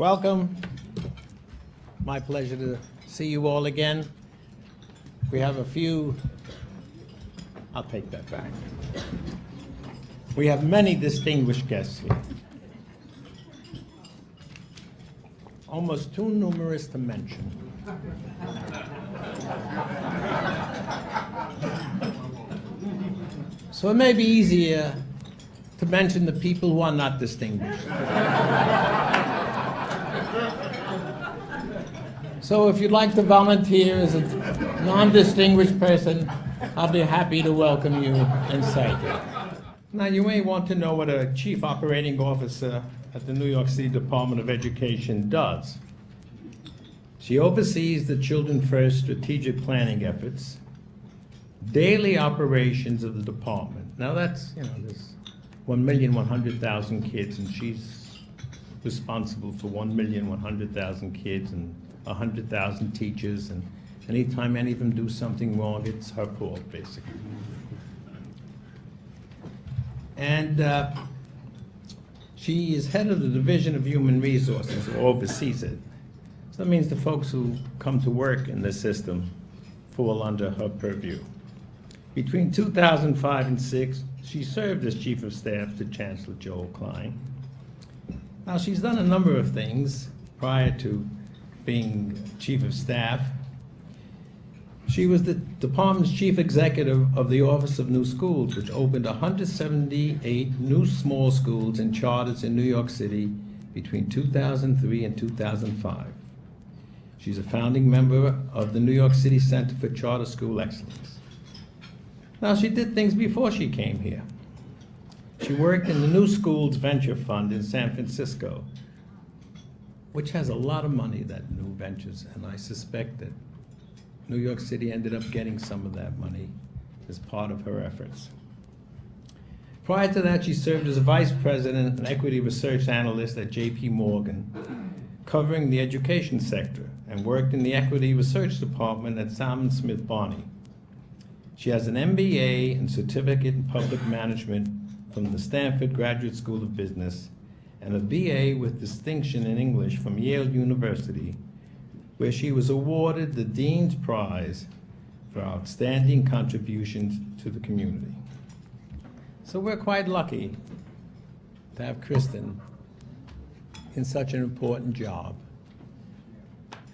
Welcome. My pleasure to see you all again. We have a few, I'll take that back. We have many distinguished guests here. Almost too numerous to mention. So it may be easier to mention the people who are not distinguished. So if you'd like to volunteer as a non-distinguished person, I'll be happy to welcome you and cite you. Now, you may want to know what a chief operating officer at the New York City Department of Education does. She oversees the Children First strategic planning efforts, daily operations of the department. Now that's, there's 1,100,000 kids, and she's responsible for 1,100,000 kids and 100,000 teachers, and anytime any of them do something wrong, it's her fault, basically. And she is head of the Division of Human Resources, or oversees it. So that means the folks who come to work in the system fall under her purview. Between 2005 and 2006, she served as Chief of Staff to Chancellor Joel Klein. Now, she's done a number of things prior to being Chief of Staff. She was the department's chief executive of the Office of New Schools, which opened 178 new small schools and charters in New York City between 2003 and 2005. She's a founding member of the New York City Center for Charter School Excellence. Now, she did things before she came here. She worked in the New Schools Venture Fund in San Francisco, which has a lot of money, that New Ventures, and I suspect that New York City ended up getting some of that money as part of her efforts. Prior to that, she served as a vice president and equity research analyst at J.P. Morgan, covering the education sector, and worked in the equity research department at Salmon Smith Barney. She has an MBA and certificate in public management from the Stanford Graduate School of Business and a BA with distinction in English from Yale University, where she was awarded the Dean's Prize for outstanding contributions to the community. So we're quite lucky to have Kristen in such an important job.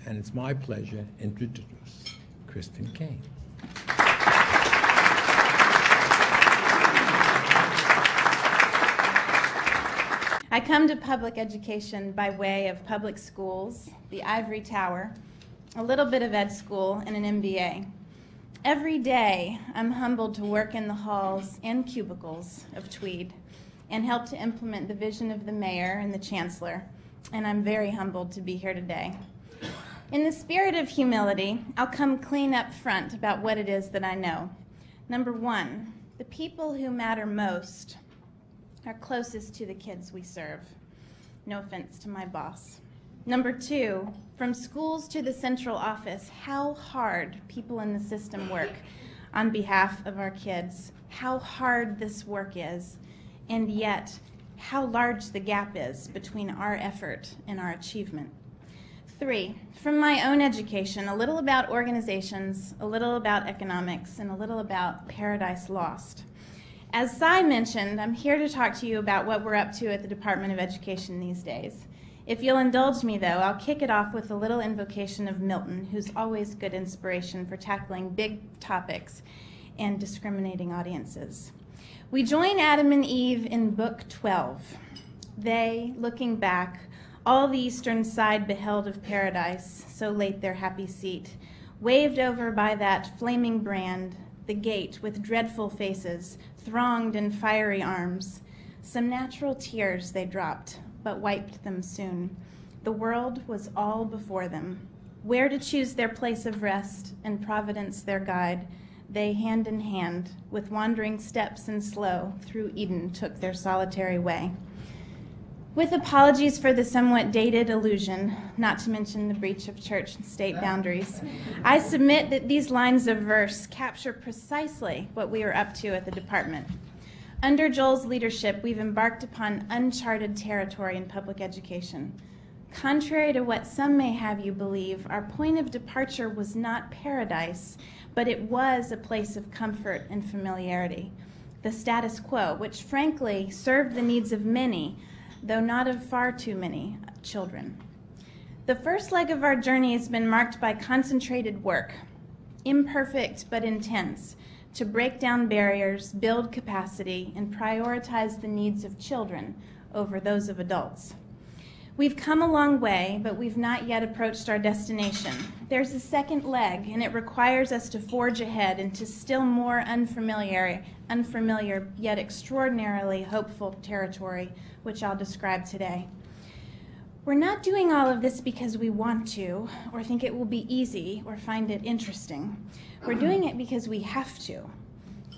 And it's my pleasure to introduce Kristen Kane. I come to public education by way of public schools, the Ivory Tower, a little bit of ed school, and an MBA. Every day, I'm humbled to work in the halls and cubicles of Tweed and help to implement the vision of the mayor and the chancellor, and I'm very humbled to be here today. In the spirit of humility, I'll come clean up front about what it is that I know. Number one, the people who matter most are closest to the kids we serve. No offense to my boss. Number two, from schools to the central office, how hard people in the system work on behalf of our kids, how hard this work is, and yet how large the gap is between our effort and our achievement. Three, from my own education, a little about organizations, a little about economics, and a little about Paradise Lost. As Cy mentioned, I'm here to talk to you about what we're up to at the Department of Education these days. If you'll indulge me, though, I'll kick it off with a little invocation of Milton, who's always good inspiration for tackling big topics and discriminating audiences. We join Adam and Eve in Book 12. They, looking back, all the eastern side beheld of paradise, so late their happy seat, waved over by that flaming brand, the gate with dreadful faces, thronged in fiery arms. Some natural tears they dropped, but wiped them soon. The world was all before them. Where to choose their place of rest, and Providence their guide, they hand in hand, with wandering steps and slow, through Eden took their solitary way. With apologies for the somewhat dated allusion, not to mention the breach of church and state boundaries, I submit that these lines of verse capture precisely what we are up to at the department. Under Joel's leadership, we've embarked upon uncharted territory in public education. Contrary to what some may have you believe, our point of departure was not paradise, but it was a place of comfort and familiarity, the status quo, which frankly served the needs of many, though not of far too many, children. The first leg of our journey has been marked by concentrated work, imperfect but intense, to break down barriers, build capacity, and prioritize the needs of children over those of adults. We've come a long way, but we've not yet approached our destination. There's a second leg, and it requires us to forge ahead into still more unfamiliar yet extraordinarily hopeful territory, which I'll describe today. We're not doing all of this because we want to, or think it will be easy, or find it interesting. We're doing it because we have to.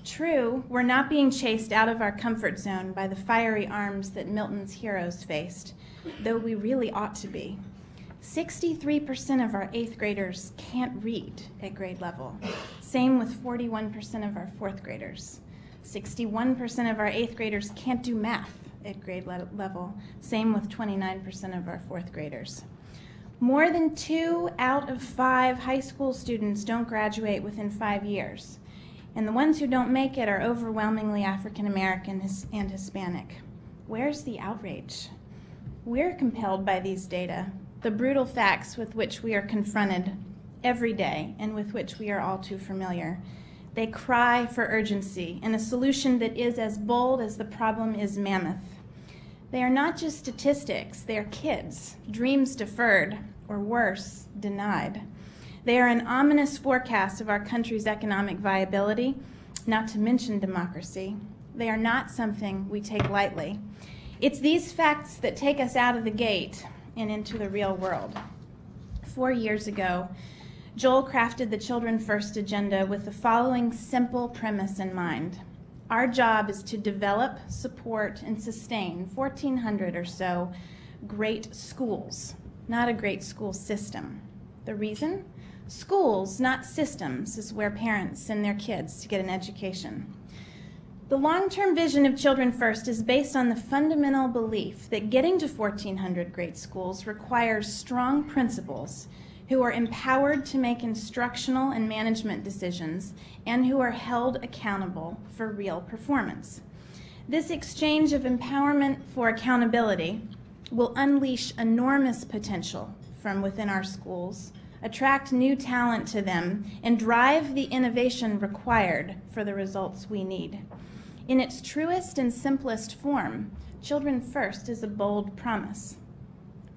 True, we're not being chased out of our comfort zone by the fiery arms that Milton's heroes faced, though we really ought to be. 63% of our 8th graders can't read at grade level. Same with 41% of our 4th graders. 61% of our 8th graders can't do math at grade level. Same with 29% of our 4th graders. More than 2 out of 5 high school students don't graduate within 5 years. And the ones who don't make it are overwhelmingly African American and Hispanic. Where's the outrage? We're compelled by these data, the brutal facts with which we are confronted every day and with which we are all too familiar. They cry for urgency and a solution that is as bold as the problem is mammoth. They are not just statistics, they are kids, dreams deferred, or worse, denied. They are an ominous forecast of our country's economic viability, not to mention democracy. They are not something we take lightly. It's these facts that take us out of the gate and into the real world. 4 years ago, Joel crafted the Children First agenda with the following simple premise in mind. Our job is to develop, support, and sustain 1,400 or so great schools, not a great school system. The reason? Schools, not systems, is where parents send their kids to get an education. The long-term vision of Children First is based on the fundamental belief that getting to 1,400 great schools requires strong principals who are empowered to make instructional and management decisions and who are held accountable for real performance. This exchange of empowerment for accountability will unleash enormous potential from within our schools, attract new talent to them, and drive the innovation required for the results we need. In its truest and simplest form, Children First is a bold promise.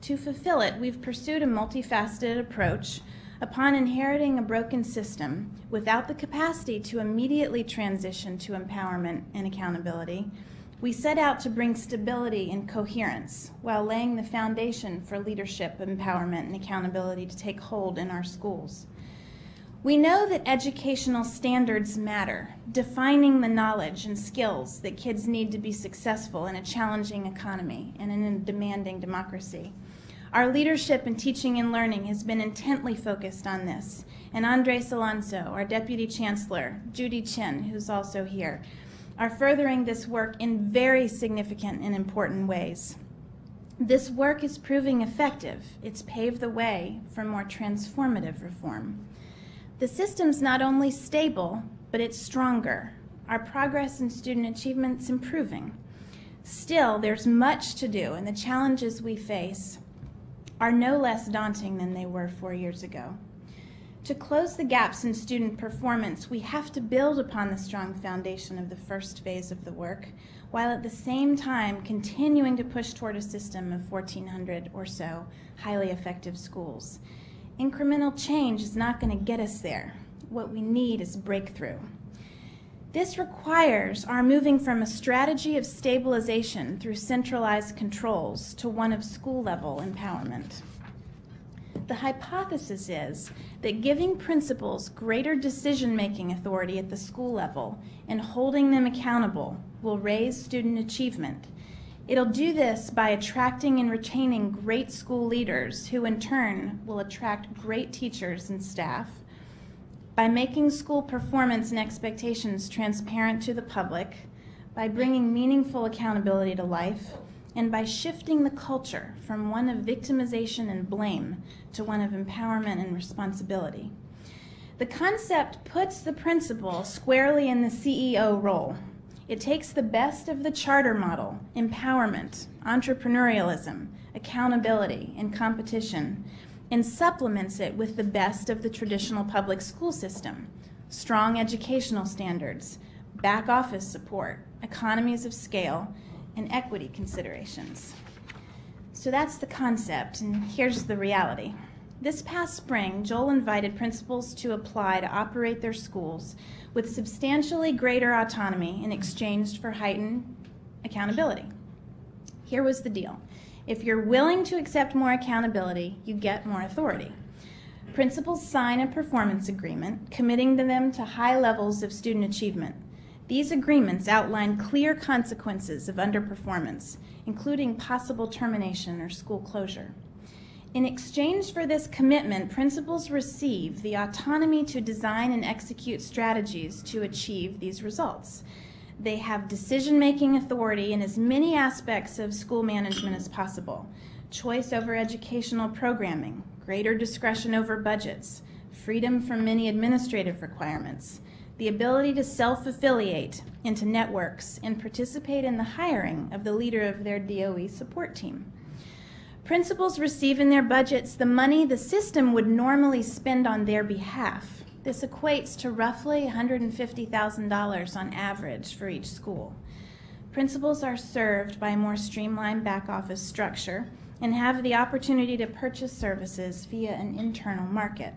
To fulfill it, we've pursued a multifaceted approach. Upon inheriting a broken system without the capacity to immediately transition to empowerment and accountability, we set out to bring stability and coherence while laying the foundation for leadership, empowerment, and accountability to take hold in our schools. We know that educational standards matter, defining the knowledge and skills that kids need to be successful in a challenging economy and in a demanding democracy. Our leadership in teaching and learning has been intently focused on this, and Andres Alonso, our Deputy Chancellor, Judy Chin, who's also here, are furthering this work in very significant and important ways. This work is proving effective. It's paved the way for more transformative reform. The system's not only stable, but it's stronger. Our progress in student achievement's improving. Still, there's much to do, and the challenges we face are no less daunting than they were 4 years ago. To close the gaps in student performance, we have to build upon the strong foundation of the first phase of the work, while at the same time continuing to push toward a system of 1,400 or so highly effective schools. Incremental change is not going to get us there. What we need is breakthrough. This requires our moving from a strategy of stabilization through centralized controls to one of school-level empowerment. The hypothesis is that giving principals greater decision-making authority at the school level and holding them accountable will raise student achievement. It'll do this by attracting and retaining great school leaders who in turn will attract great teachers and staff, by making school performance and expectations transparent to the public, by bringing meaningful accountability to life, and by shifting the culture from one of victimization and blame to one of empowerment and responsibility. The concept puts the principal squarely in the CEO role. It takes the best of the charter model, empowerment, entrepreneurialism, accountability, and competition, and supplements it with the best of the traditional public school system, strong educational standards, back office support, economies of scale, and equity considerations. So that's the concept, and here's the reality. This past spring, Joel invited principals to apply to operate their schools with substantially greater autonomy in exchange for heightened accountability. Here was the deal. If you're willing to accept more accountability, you get more authority. Principals sign a performance agreement committing them to high levels of student achievement. These agreements outline clear consequences of underperformance, including possible termination or school closure. In exchange for this commitment, principals receive the autonomy to design and execute strategies to achieve these results. They have decision-making authority in as many aspects of school management as possible: choice over educational programming, greater discretion over budgets, freedom from many administrative requirements, the ability to self-affiliate into networks and participate in the hiring of the leader of their DOE support team. Principals receive in their budgets the money the system would normally spend on their behalf. This equates to roughly $150,000 on average for each school. Principals are served by a more streamlined back office structure and have the opportunity to purchase services via an internal market.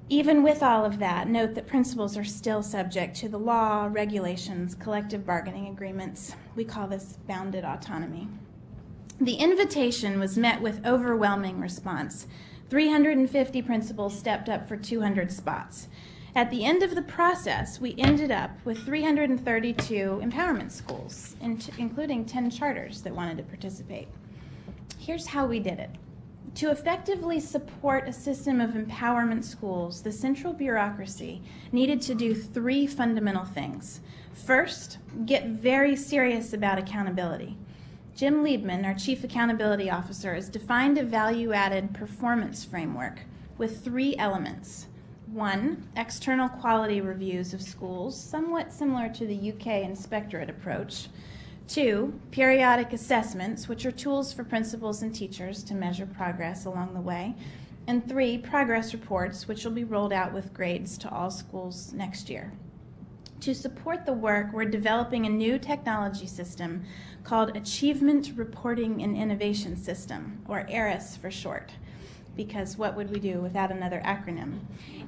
Even with all of that, note that principals are still subject to the law, regulations, collective bargaining agreements. We call this bounded autonomy. The invitation was met with overwhelming response. 350 principals stepped up for 200 spots. At the end of the process, we ended up with 332 empowerment schools, including 10 charters that wanted to participate. Here's how we did it. To effectively support a system of empowerment schools, the central bureaucracy needed to do three fundamental things. First, get very serious about accountability. Jim Liebman, our Chief Accountability Officer, has defined a value-added performance framework with three elements. One, external quality reviews of schools, somewhat similar to the UK inspectorate approach. Two, periodic assessments, which are tools for principals and teachers to measure progress along the way. And three, progress reports, which will be rolled out with grades to all schools next year. To support the work, we're developing a new technology system called Achievement Reporting and Innovation System, or ARIS for short, because what would we do without another acronym?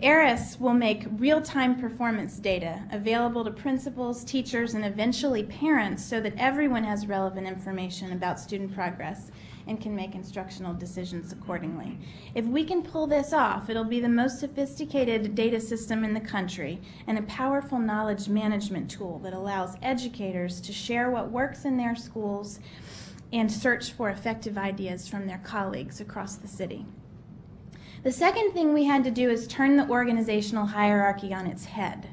ARIS will make real-time performance data available to principals, teachers, and eventually parents so that everyone has relevant information about student progress and can make instructional decisions accordingly. If we can pull this off, it'll be the most sophisticated data system in the country and a powerful knowledge management tool that allows educators to share what works in their schools and search for effective ideas from their colleagues across the city. The second thing we had to do is turn the organizational hierarchy on its head,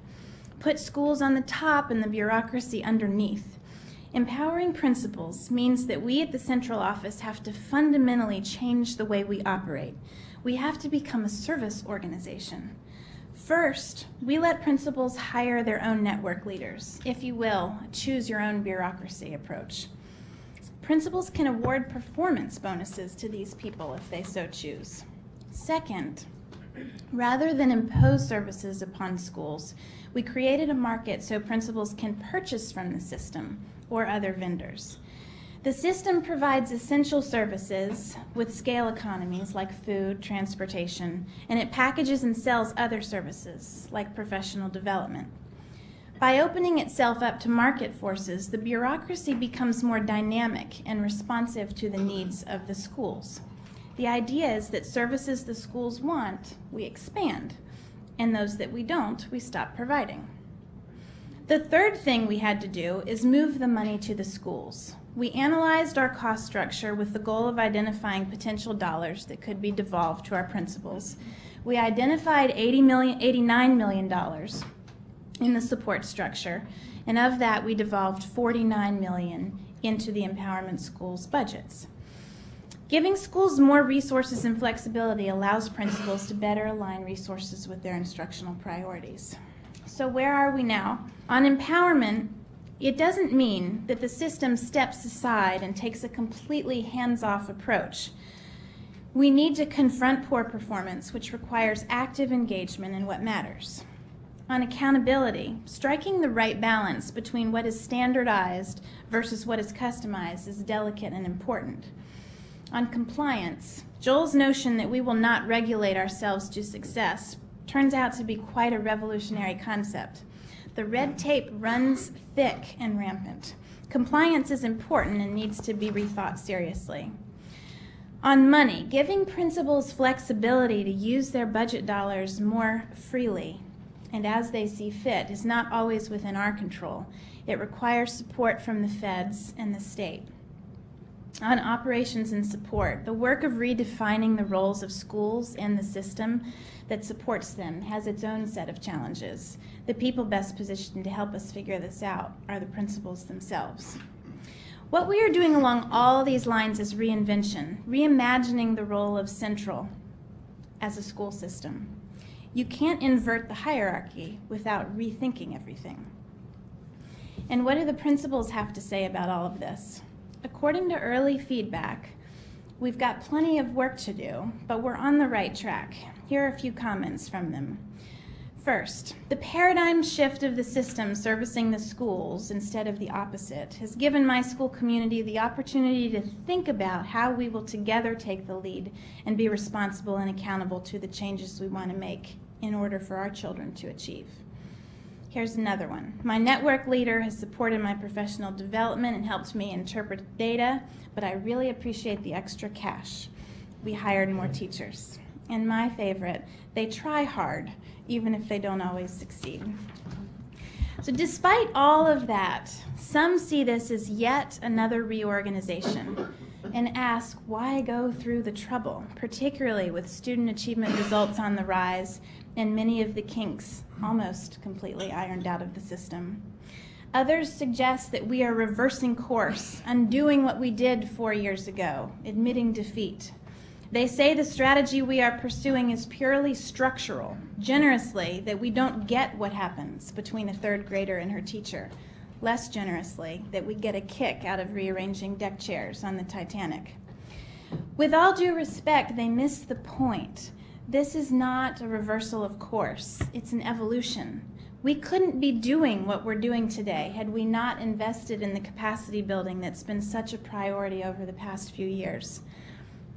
put schools on the top and the bureaucracy underneath. Empowering principals means that we at the central office have to fundamentally change the way we operate. We have to become a service organization. First, we let principals hire their own network leaders, if you will, choose your own bureaucracy approach. Principals can award performance bonuses to these people if they so choose. Second, rather than impose services upon schools, we created a market so principals can purchase from the system or other vendors. The system provides essential services with scale economies like food, transportation, and it packages and sells other services like professional development. By opening itself up to market forces, the bureaucracy becomes more dynamic and responsive to the needs of the schools. The idea is that services the schools want, we expand, and those that we don't, we stop providing. The third thing we had to do is move the money to the schools. We analyzed our cost structure with the goal of identifying potential dollars that could be devolved to our principals. We identified $89 million in the support structure, and of that we devolved $49 million into the Empowerment Schools budgets. Giving schools more resources and flexibility allows principals to better align resources with their instructional priorities. So where are we now? On empowerment, it doesn't mean that the system steps aside and takes a completely hands-off approach. We need to confront poor performance, which requires active engagement in what matters. On accountability, striking the right balance between what is standardized versus what is customized is delicate and important. On compliance, Joel's notion that we will not regulate ourselves to success turns out to be quite a revolutionary concept. The red tape runs thick and rampant. Compliance is important and needs to be rethought seriously. On money, giving principals flexibility to use their budget dollars more freely and as they see fit is not always within our control. It requires support from the feds and the state. On operations and support, the work of redefining the roles of schools and the system that supports them has its own set of challenges. The people best positioned to help us figure this out are the principals themselves. What we are doing along all these lines is reinvention, reimagining the role of Central as a school system. You can't invert the hierarchy without rethinking everything. And what do the principals have to say about all of this? According to early feedback, we've got plenty of work to do, but we're on the right track. Here are a few comments from them. First, the paradigm shift of the system servicing the schools instead of the opposite has given my school community the opportunity to think about how we will together take the lead and be responsible and accountable to the changes we want to make in order for our children to achieve. Here's another one. My network leader has supported my professional development and helped me interpret data, but I really appreciate the extra cash. We hired more teachers. And my favorite, they try hard, even if they don't always succeed. So despite all of that, some see this as yet another reorganization and ask why go through the trouble, particularly with student achievement results on the rise and many of the kinks almost completely ironed out of the system. Others suggest that we are reversing course, undoing what we did 4 years ago, admitting defeat. They say the strategy we are pursuing is purely structural, generously that we don't get what happens between a third grader and her teacher, less generously that we get a kick out of rearranging deck chairs on the Titanic. With all due respect, they miss the point. This is not a reversal of course, it's an evolution. We couldn't be doing what we're doing today had we not invested in the capacity building that's been such a priority over the past few years.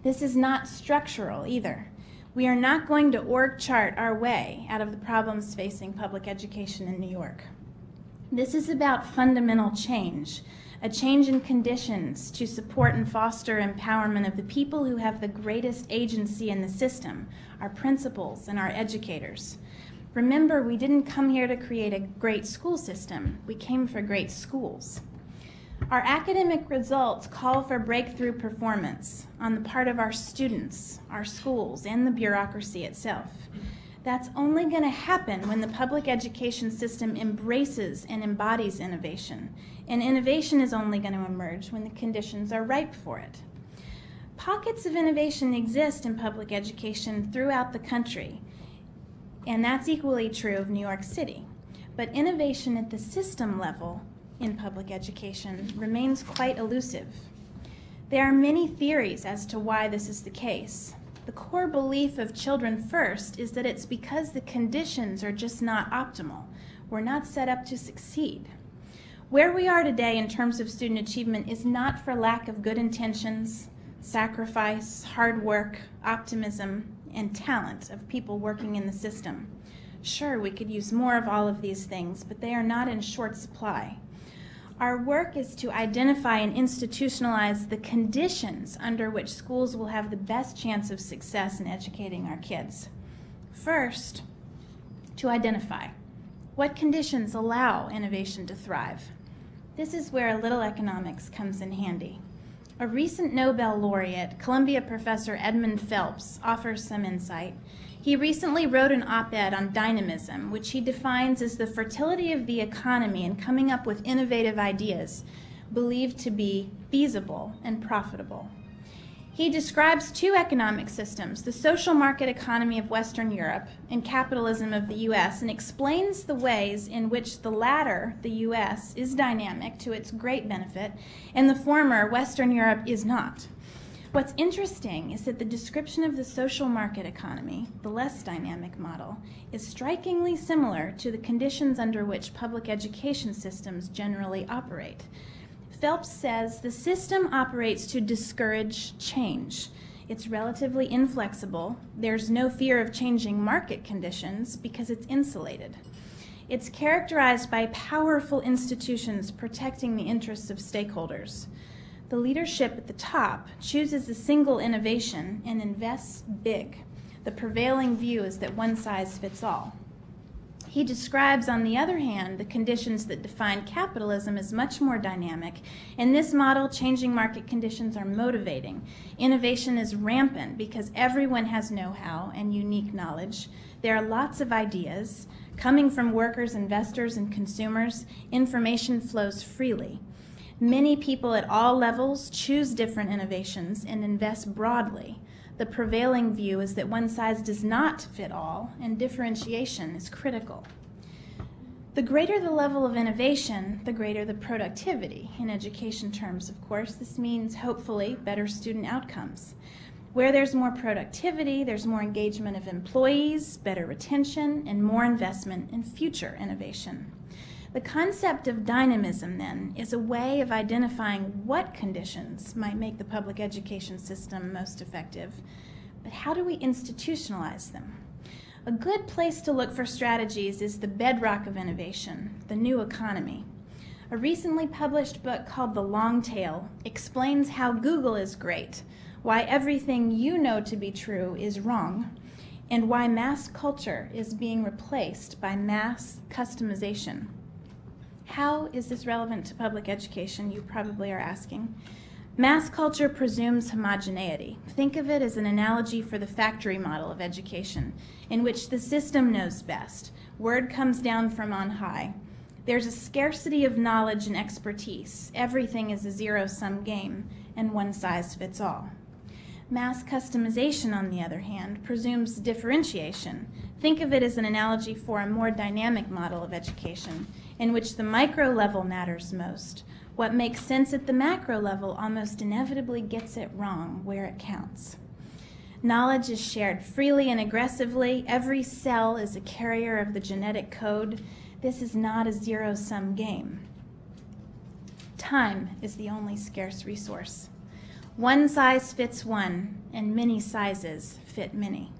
This is not structural either. We are not going to org chart our way out of the problems facing public education in New York. This is about fundamental change, a change in conditions to support and foster empowerment of the people who have the greatest agency in the system, our principals and our educators. Remember, we didn't come here to create a great school system. We came for great schools. Our academic results call for breakthrough performance on the part of our students, our schools, and the bureaucracy itself. That's only going to happen when the public education system embraces and embodies innovation. And innovation is only going to emerge when the conditions are ripe for it. Pockets of innovation exist in public education throughout the country, and that's equally true of New York City. But innovation at the system level in public education remains quite elusive. There are many theories as to why this is the case. The core belief of Children First is that it's because the conditions are just not optimal. We're not set up to succeed. Where we are today in terms of student achievement is not for lack of good intentions, sacrifice, hard work, optimism, and talent of people working in the system. Sure, we could use more of all of these things, but they are not in short supply. Our work is to identify and institutionalize the conditions under which schools will have the best chance of success in educating our kids. First, to identify what conditions allow innovation to thrive. This is where a little economics comes in handy. A recent Nobel laureate, Columbia professor Edmund Phelps, offers some insight. He recently wrote an op-ed on dynamism, which he defines as the fertility of the economy in coming up with innovative ideas, believed to be feasible and profitable. He describes two economic systems, the social market economy of Western Europe and capitalism of the U.S., and explains the ways in which the latter, the U.S., is dynamic to its great benefit, and the former, Western Europe, is not. What's interesting is that the description of the social market economy, the less dynamic model, is strikingly similar to the conditions under which public education systems generally operate. Phelps says the system operates to discourage change. It's relatively inflexible. There's no fear of changing market conditions because it's insulated. It's characterized by powerful institutions protecting the interests of stakeholders. The leadership at the top chooses a single innovation and invests big. The prevailing view is that one size fits all. He describes, on the other hand, the conditions that define capitalism as much more dynamic. In this model, changing market conditions are motivating. Innovation is rampant because everyone has know-how and unique knowledge. There are lots of ideas. Coming from workers, investors, and consumers, information flows freely. Many people at all levels choose different innovations and invest broadly. The prevailing view is that one size does not fit all, and differentiation is critical. The greater the level of innovation, the greater the productivity. In education terms, of course, this means, hopefully, better student outcomes. Where there's more productivity, there's more engagement of employees, better retention, and more investment in future innovation. The concept of dynamism, then, is a way of identifying what conditions might make the public education system most effective, but how do we institutionalize them? A good place to look for strategies is the bedrock of innovation, the new economy. A recently published book called The Long Tail explains how Google is great, why everything you know to be true is wrong, and why mass culture is being replaced by mass customization. How is this relevant to public education, you probably are asking? Mass culture presumes homogeneity. Think of it as an analogy for the factory model of education, in which the system knows best. Word comes down from on high. There's a scarcity of knowledge and expertise. Everything is a zero-sum game, and one size fits all. Mass customization, on the other hand, presumes differentiation. Think of it as an analogy for a more dynamic model of education, in which the micro level matters most. What makes sense at the macro level almost inevitably gets it wrong where it counts. Knowledge is shared freely and aggressively. Every cell is a carrier of the genetic code. This is not a zero-sum game. Time is the only scarce resource. One size fits one, and many sizes fit many.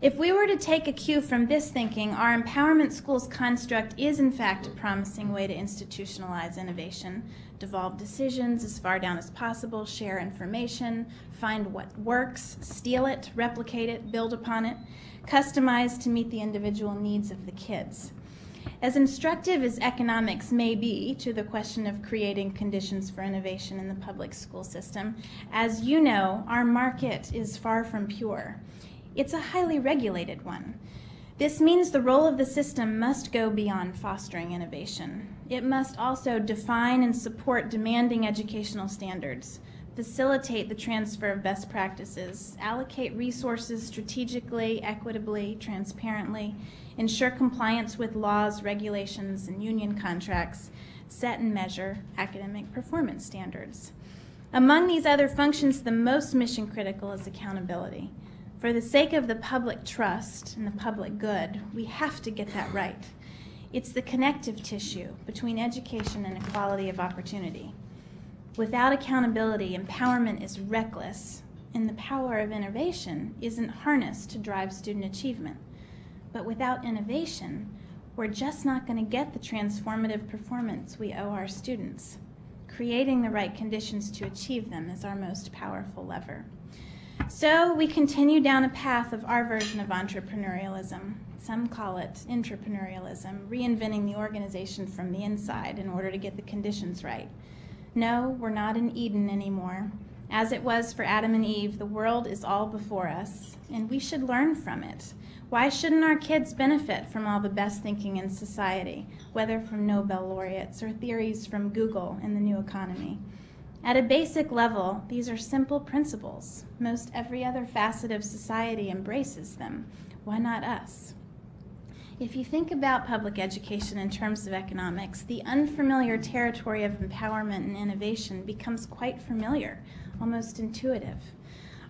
If we were to take a cue from this thinking, our empowerment schools construct is in fact a promising way to institutionalize innovation, devolve decisions as far down as possible, share information, find what works, steal it, replicate it, build upon it, customize to meet the individual needs of the kids. As instructive as economics may be to the question of creating conditions for innovation in the public school system, as you know, our market is far from pure. It's a highly regulated one. This means the role of the system must go beyond fostering innovation. It must also define and support demanding educational standards, facilitate the transfer of best practices, allocate resources strategically, equitably, transparently, ensure compliance with laws, regulations, and union contracts, set and measure academic performance standards. Among these other functions, the most mission critical is accountability. For the sake of the public trust and the public good, we have to get that right. It's the connective tissue between education and equality of opportunity. Without accountability, empowerment is reckless, and the power of innovation isn't harnessed to drive student achievement. But without innovation, we're just not going to get the transformative performance we owe our students. Creating the right conditions to achieve them is our most powerful lever. So we continue down a path of our version of entrepreneurialism. Some call it intrapreneurialism, reinventing the organization from the inside in order to get the conditions right. No, we're not in Eden anymore. As it was for Adam and Eve, the world is all before us, and we should learn from it. Why shouldn't our kids benefit from all the best thinking in society, whether from Nobel laureates or theories from Google and the new economy? At a basic level, these are simple principles. Most every other facet of society embraces them. Why not us? If you think about public education in terms of economics, the unfamiliar territory of empowerment and innovation becomes quite familiar, almost intuitive.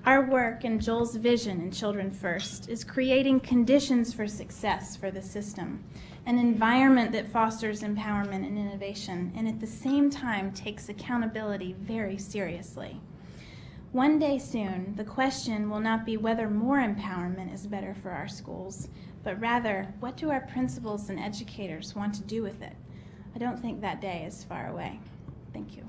Our work and Joel's vision in Children First is creating conditions for success for the system, an environment that fosters empowerment and innovation, and at the same time takes accountability very seriously. One day soon, the question will not be whether more empowerment is better for our schools, but rather, what do our principals and educators want to do with it? I don't think that day is far away. Thank you.